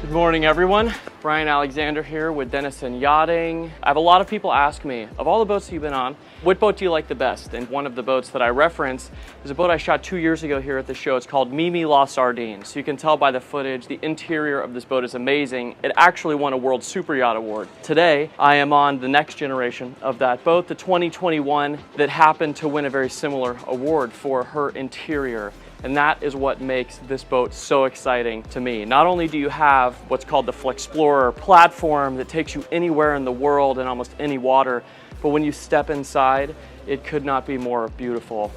Good morning, everyone. Brian Alexander here with Denison Yachting. I have a lot of people ask me, of all the boats that you've been on, what boat do you like the best? And one of the boats that I reference is a boat I shot 2 years ago here at the show. It's called Mimi La Sardine. So you can tell by the footage, the interior of this boat is amazing. It actually won a World Super Yacht Award. Today, I am on the next generation of that boat, the 2021, that happened to win a very similar award for her interior. And that is what makes this boat so exciting to me. Not only do you have what's called the Flexplorer platform that takes you anywhere in the world in almost any water, but when you step inside, it could not be more beautiful.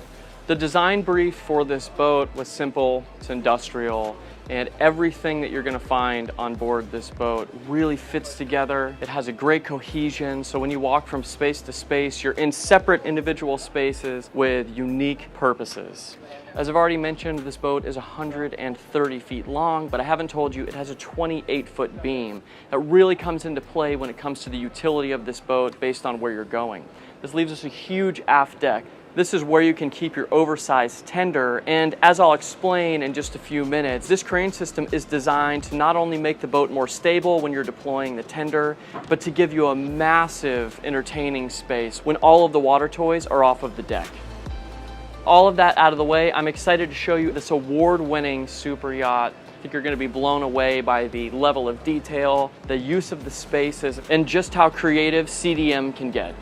The design brief for this boat was simple, it's industrial, and everything that you're gonna find on board this boat really fits together. It has a great cohesion, so when you walk from space to space, you're in separate individual spaces with unique purposes. As I've already mentioned, this boat is 130 feet long, but I haven't told you it has a 28-foot beam. That really comes into play when it comes to the utility of this boat based on where you're going. This leaves us a huge aft deck. This is where you can keep your oversized tender, and as I'll explain in just a few minutes, this crane system is designed to not only make the boat more stable when you're deploying the tender, but to give you a massive entertaining space when all of the water toys are off of the deck. All of that out of the way, I'm excited to show you this award-winning super yacht. I think you're going to be blown away by the level of detail, the use of the spaces, and just how creative CDM can get.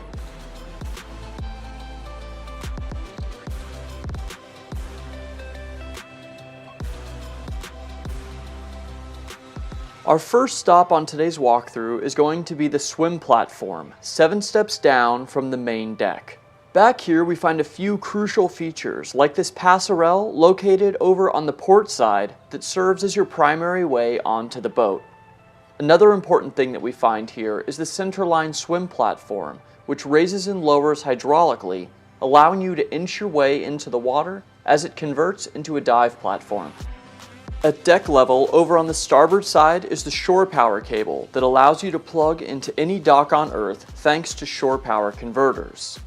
Our first stop on today's walkthrough is going to be the swim platform, 7 steps down from the main deck. Back here we find a few crucial features, like this passerelle located over on the port side that serves as your primary way onto the boat. Another important thing that we find here is the centerline swim platform, which raises and lowers hydraulically, allowing you to inch your way into the water as it converts into a dive platform. At deck level, over on the starboard side is the shore power cable that allows you to plug into any dock on Earth thanks to shore power converters.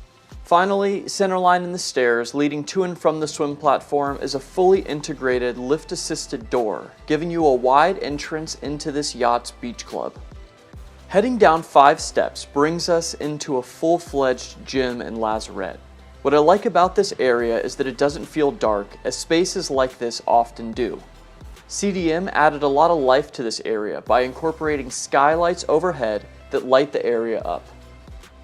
Finally, centerline in the stairs leading to and from the swim platform is a fully integrated lift-assisted door, giving you a wide entrance into this yacht's beach club. Heading down 5 steps brings us into a full-fledged gym and lazarette. What I like about this area is that it doesn't feel dark, as spaces like this often do. CDM added a lot of life to this area by incorporating skylights overhead that light the area up.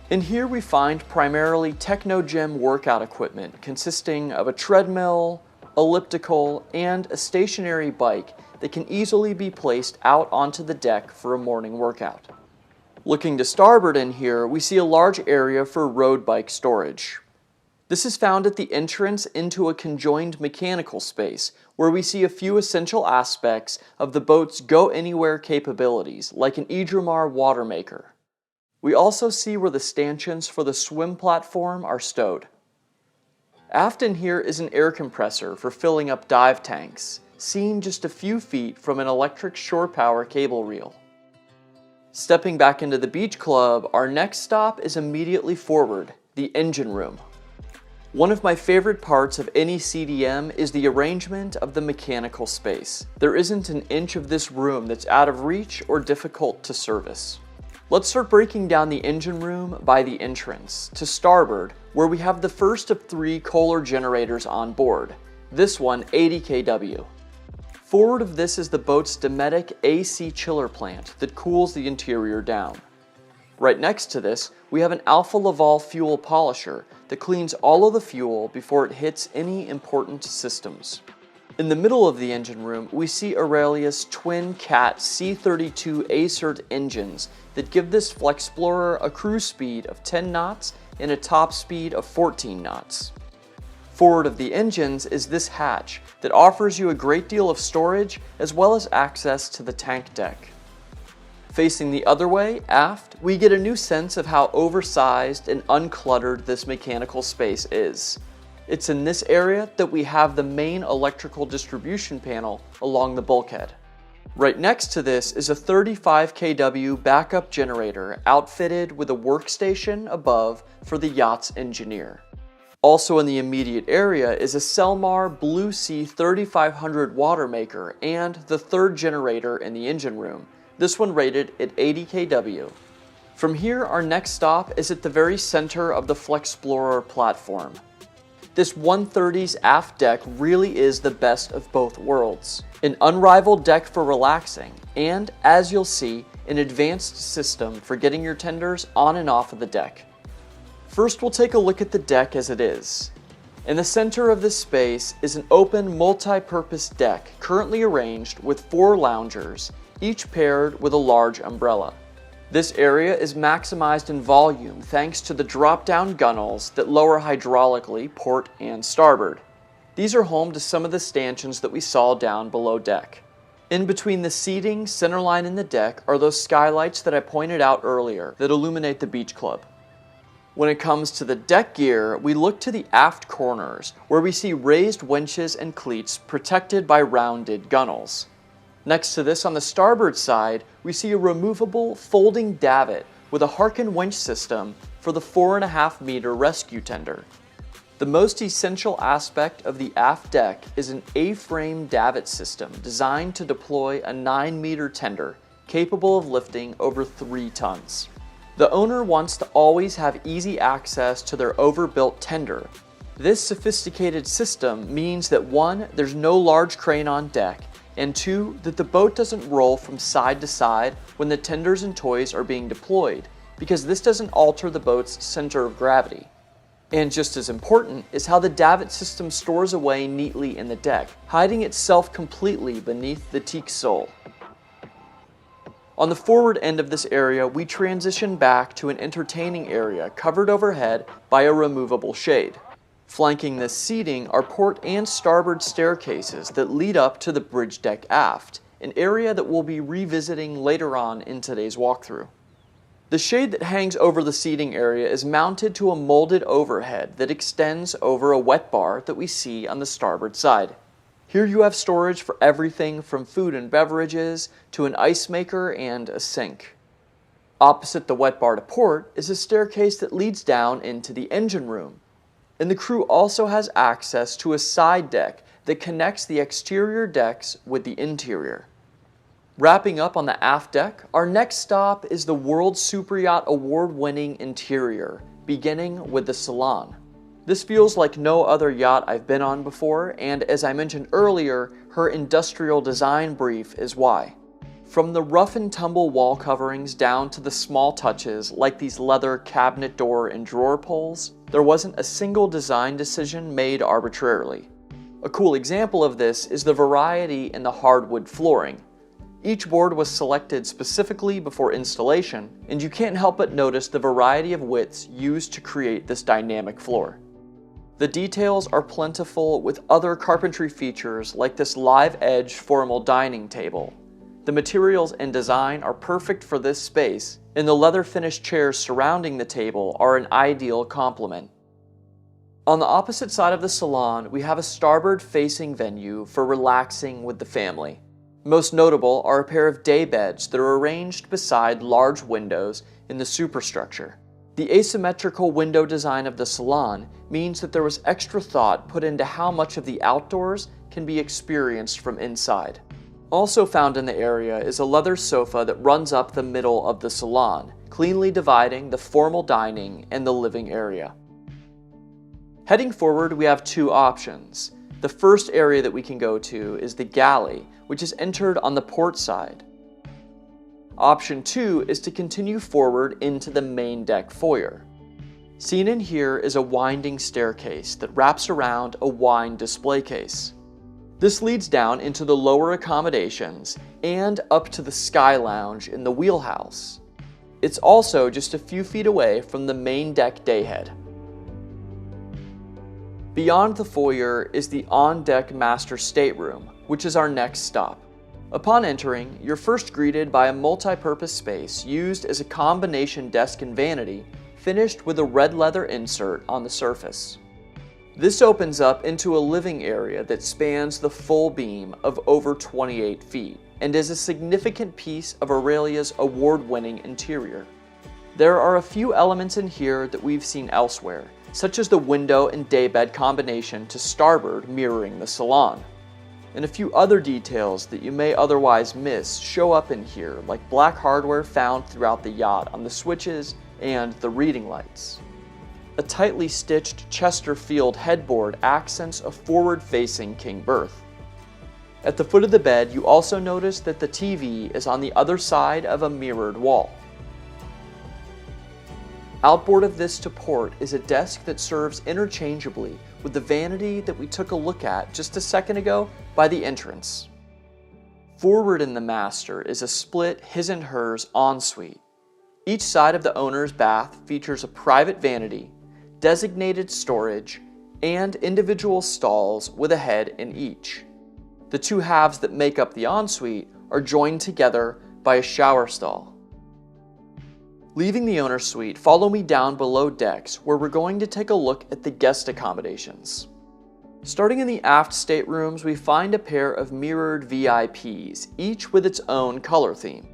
In here we find primarily techno-gym workout equipment consisting of a treadmill, elliptical, and a stationary bike that can easily be placed out onto the deck for a morning workout. Looking to starboard in here, we see a large area for road bike storage. This is found at the entrance into a conjoined mechanical space, where we see a few essential aspects of the boat's go-anywhere capabilities, like an Idromar water maker. We also see where the stanchions for the swim platform are stowed. Aft in here is an air compressor for filling up dive tanks, seen just a few feet from an electric shore power cable reel. Stepping back into the beach club, our next stop is immediately forward, the engine room. One of my favorite parts of any CDM is the arrangement of the mechanical space. There isn't an inch of this room that's out of reach or difficult to service. Let's start breaking down the engine room by the entrance, to starboard, where we have the first of 3 Kohler generators on board, this one 80 kW. Forward of this is the boat's Dometic AC chiller plant that cools the interior down. Right next to this, we have an Alfa Laval fuel polisher that cleans all of the fuel before it hits any important systems. In the middle of the engine room, we see Aurelia's twin Cat C32 Acert engines that give this Flexplorer a cruise speed of 10 knots and a top speed of 14 knots. Forward of the engines is this hatch that offers you a great deal of storage as well as access to the tank deck. Facing the other way, aft, we get a new sense of how oversized and uncluttered this mechanical space is. It's in this area that we have the main electrical distribution panel along the bulkhead. Right next to this is a 35 kW backup generator outfitted with a workstation above for the yacht's engineer. Also in the immediate area is a Selmar Blue Sea 3500 water maker and the third generator in the engine room, this one rated at 80 kW. From here, our next stop is at the very center of the Flexplorer platform. This 130's aft deck really is the best of both worlds. An unrivaled deck for relaxing, and as you'll see, an advanced system for getting your tenders on and off of the deck. First, we'll take a look at the deck as it is. In the center of this space is an open multi-purpose deck currently arranged with 4 loungers, each paired with a large umbrella. This area is maximized in volume thanks to the drop-down gunnels that lower hydraulically port and starboard. These are home to some of the stanchions that we saw down below deck. In between the seating, centerline, and the deck are those skylights that I pointed out earlier that illuminate the beach club. When it comes to the deck gear, we look to the aft corners where we see raised winches and cleats protected by rounded gunnels. Next to this on the starboard side, we see a removable folding davit with a Harken winch system for the 4.5 meter rescue tender. The most essential aspect of the aft deck is an A-frame davit system designed to deploy a 9 meter tender capable of lifting over 3 tons. The owner wants to always have easy access to their overbuilt tender. This sophisticated system means that 1, there's no large crane on deck, and 2, that the boat doesn't roll from side to side when the tenders and toys are being deployed, because this doesn't alter the boat's center of gravity. And just as important is how the davit system stores away neatly in the deck, hiding itself completely beneath the teak sole. On the forward end of this area, we transition back to an entertaining area covered overhead by a removable shade. Flanking this seating are port and starboard staircases that lead up to the bridge deck aft, an area that we'll be revisiting later on in today's walkthrough. The shade that hangs over the seating area is mounted to a molded overhead that extends over a wet bar that we see on the starboard side. Here you have storage for everything from food and beverages to an ice maker and a sink. Opposite the wet bar to port is a staircase that leads down into the engine room. And the crew also has access to a side deck that connects the exterior decks with the interior. Wrapping up on the aft deck, our next stop is the World Superyacht Award-winning interior, beginning with the salon. This feels like no other yacht I've been on before, and as I mentioned earlier, her industrial design brief is why. From the rough and tumble wall coverings down to the small touches like these leather cabinet door and drawer pulls, there wasn't a single design decision made arbitrarily. A cool example of this is the variety in the hardwood flooring. Each board was selected specifically before installation, and you can't help but notice the variety of widths used to create this dynamic floor. The details are plentiful with other carpentry features like this live edge formal dining table. The materials and design are perfect for this space, and the leather finished chairs surrounding the table are an ideal complement. On the opposite side of the salon, we have a starboard facing venue for relaxing with the family. Most notable are a pair of day beds that are arranged beside large windows in the superstructure. The asymmetrical window design of the salon means that there was extra thought put into how much of the outdoors can be experienced from inside. Also found in the area is a leather sofa that runs up the middle of the salon, cleanly dividing the formal dining and the living area. Heading forward, we have 2 options. The first area that we can go to is the galley, which is entered on the port side. Option 2 is to continue forward into the main deck foyer. Seen in here is a winding staircase that wraps around a wine display case. This leads down into the lower accommodations and up to the sky lounge in the wheelhouse. It's also just a few feet away from the main deck dayhead. Beyond the foyer is the on-deck master stateroom, which is our next stop. Upon entering, you're first greeted by a multi-purpose space used as a combination desk and vanity, finished with a red leather insert on the surface. This opens up into a living area that spans the full beam of over 28 feet and is a significant piece of Aurelia's award-winning interior. There are a few elements in here that we've seen elsewhere, such as the window and daybed combination to starboard mirroring the salon. And a few other details that you may otherwise miss show up in here, like black hardware found throughout the yacht on the switches and the reading lights. A tightly stitched Chesterfield headboard accents a forward-facing king berth. At the foot of the bed, you also notice that the TV is on the other side of a mirrored wall. Outboard of this to port is a desk that serves interchangeably with the vanity that we took a look at just a second ago by the entrance. Forward in the master is a split his and hers ensuite. Each side of the owner's bath features a private vanity, designated storage, and individual stalls with a head in each. The two halves that make up the ensuite are joined together by a shower stall. Leaving the owner's suite, follow me down below decks where we're going to take a look at the guest accommodations. Starting in the aft staterooms, we find a pair of mirrored VIPs, each with its own color theme.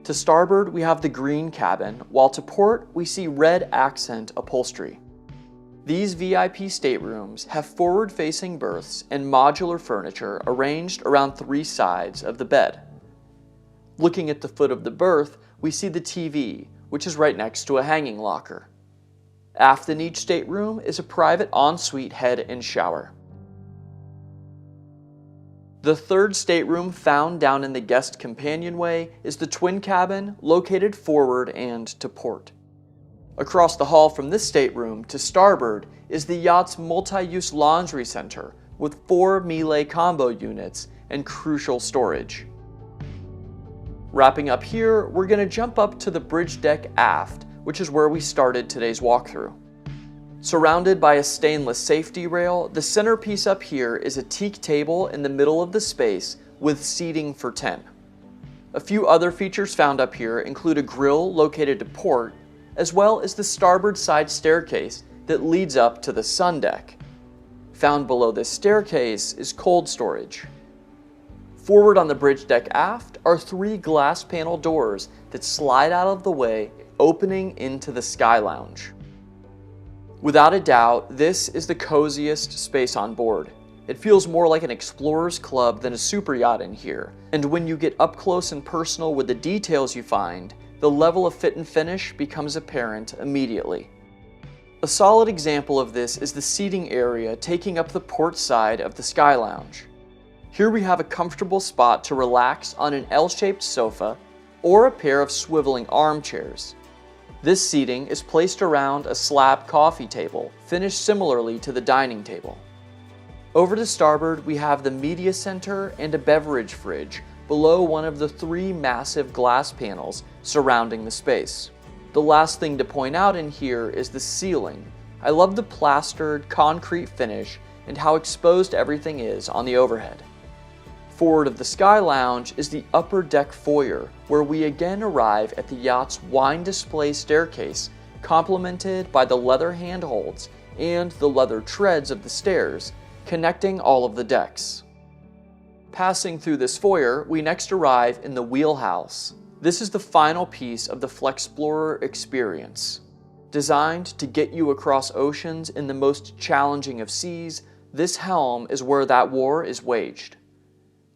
To starboard, we have the green cabin, while to port, we see red accent upholstery. These VIP staterooms have forward-facing berths and modular furniture arranged around 3 sides of the bed. Looking at the foot of the berth, we see the TV, which is right next to a hanging locker. Aft in each stateroom is a private ensuite head and shower. The third stateroom found down in the guest companionway is the twin cabin located forward and to port. Across the hall from this stateroom to starboard is the yacht's multi-use laundry center with 4 Miele combo units and crucial storage. Wrapping up here, we're going to jump up to the bridge deck aft, which is where we started today's walkthrough. Surrounded by a stainless safety rail, the centerpiece up here is a teak table in the middle of the space with seating for 10. A few other features found up here include a grill located to port, as well as the starboard side staircase that leads up to the sun deck. Found below this staircase is cold storage. Forward on the bridge deck aft are 3 glass panel doors that slide out of the way, opening into the sky lounge. Without a doubt, this is the coziest space on board. It feels more like an explorer's club than a super yacht in here, and when you get up close and personal with the details you find, the level of fit and finish becomes apparent immediately. A solid example of this is the seating area taking up the port side of the sky lounge. Here we have a comfortable spot to relax on an L-shaped sofa or a pair of swiveling armchairs. This seating is placed around a slab coffee table, finished similarly to the dining table. Over to starboard, we have the media center and a beverage fridge below one of the 3 massive glass panels surrounding the space. The last thing to point out in here is the ceiling. I love the plastered concrete finish and how exposed everything is on the overhead. Forward of the Sky Lounge is the upper deck foyer, where we again arrive at the yacht's wine display staircase, complemented by the leather handholds and the leather treads of the stairs, connecting all of the decks. Passing through this foyer, we next arrive in the wheelhouse. This is the final piece of the Flexplorer experience. Designed to get you across oceans in the most challenging of seas, this helm is where that war is waged.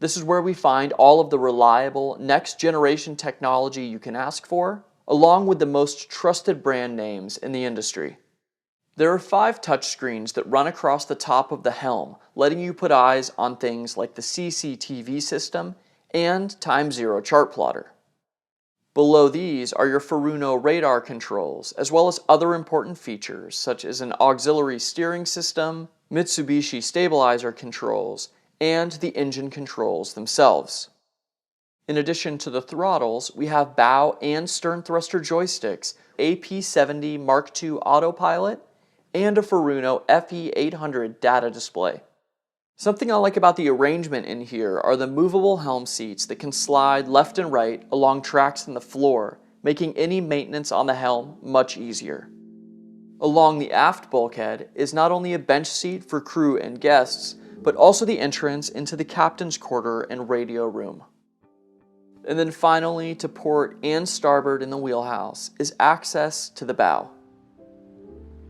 This is where we find all of the reliable, next-generation technology you can ask for, along with the most trusted brand names in the industry. There are 5 touchscreens that run across the top of the helm, letting you put eyes on things like the CCTV system and Time Zero chart plotter. Below these are your Furuno radar controls, as well as other important features such as an auxiliary steering system, Mitsubishi stabilizer controls, and the engine controls themselves. In addition to the throttles, we have bow and stern thruster joysticks, AP70 Mark II autopilot, and a Furuno FE800 data display. Something I like about the arrangement in here are the movable helm seats that can slide left and right along tracks in the floor, making any maintenance on the helm much easier. Along the aft bulkhead is not only a bench seat for crew and guests, but also the entrance into the captain's quarter and radio room. And then finally, to port and starboard in the wheelhouse is access to the bow.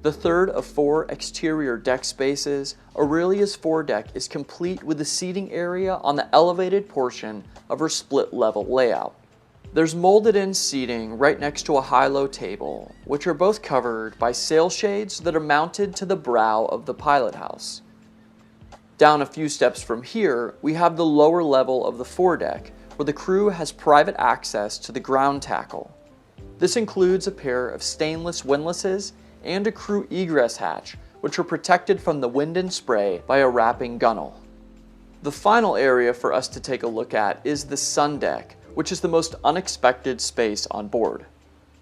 The third of 4 exterior deck spaces, Aurelia's foredeck is complete with the seating area on the elevated portion of her split-level layout. There's molded-in seating right next to a high-low table, which are both covered by sail shades that are mounted to the brow of the pilot house. Down a few steps from here, we have the lower level of the foredeck, where the crew has private access to the ground tackle. This includes a pair of stainless windlasses and a crew egress hatch, which are protected from the wind and spray by a wrapping gunnel. The final area for us to take a look at is the sun deck, which is the most unexpected space on board.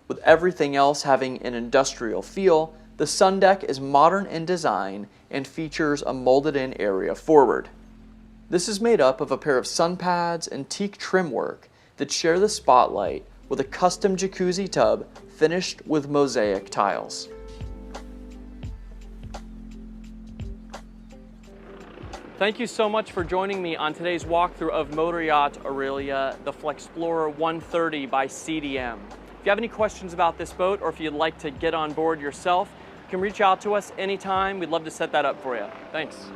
With everything else having an industrial feel, the sun deck is modern in design and features a molded-in area forward. This is made up of a pair of sun pads and teak trim work that share the spotlight with a custom jacuzzi tub finished with mosaic tiles. Thank you so much for joining me on today's walkthrough of motor yacht Aurelia, the Flexplorer 130 by CDM. If you have any questions about this boat, or if you'd like to get on board yourself, you can reach out to us anytime. We'd love to set that up for you. Thanks.